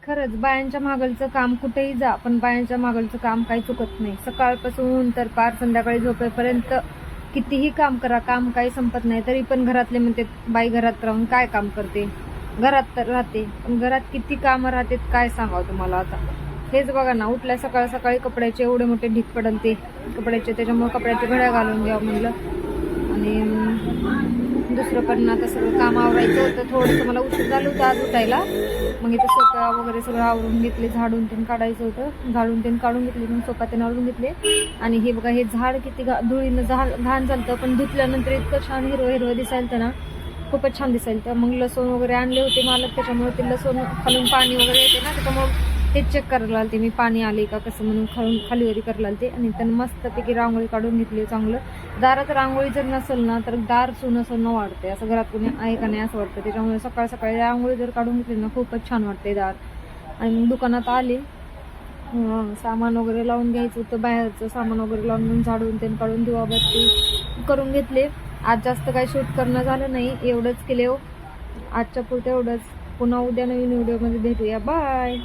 खरंच बायांच्या मागलचं काम कुठेही जा, पण बायांच्या मागलचं काम काही चुकत नाही. सकाळपासून तर पार संध्याकाळी झोपेपर्यंत कितीही काम करा, काम काही संपत नाही. तरी पण घरातले म्हणते बाई घरात राहून काय काम करते, घरात तर राहते, पण घरात किती कामं राहतात काय सांगावं तुम्हाला. आता हेच बघा ना, उठल्या सकाळ सकाळी कपड्याचे एवढे मोठे ढीक पडल ते कपड्याचे, त्याच्यामुळे कपड्याच्या घड्या घालून घ्यावं म्हणलं. आणि दुसरं पण आता सगळं काम आवरायचं होतं, थोडंसं मला उशीर झालं होतं आज उठायला. मग इथं सोफा वगैरे सगळं आवरून घेतले, झाडून ते काढायचं होतं, झाडून ते काढून घेतले, मग सोफा ते आवरून घेतले. आणि हे बघा, हे झाड किती धुळीनं घाण झालं, पण धुतल्यानंतर इतकं छान हिरवं हिरवं दिसायला ना, खूपच छान दिसायला. तर मग लसूण वगैरे आणले होते मालक, त्याच्यामुळे ते लसूण खालून पाणी वगैरे येते ना, त्याच्यामुळे ते चेक करायला लागते मी, पाणी आले का कसं म्हणून खालीवरी करायला लागते. आणि त्यांनी मस्तपैकी रांगोळी काढून घेतली चांगलं. दारात रांगोळी जर नसेल ना तर दार सुनं वाढते, असं घरात कोणी आहे का नाही असं वाटतं. त्याच्यामुळे सकाळ सकाळी रांगोळी जर काढून घेतली ना खूपच छान वाटते दार. आणि मग दुकानात आले, सामान वगैरे लावून घ्यायचं होतं, बाहेरचं सामान वगैरे लावून झाडून ते काढून दिवाबत्ती करून घेतले. आज जास्त काही शूट करणं झालं नाही, एवढंच केले हो आजच्या पुरतं एवढंच. पुन्हा उद्या नवीन व्हिडिओमध्ये भेटूया, बाय.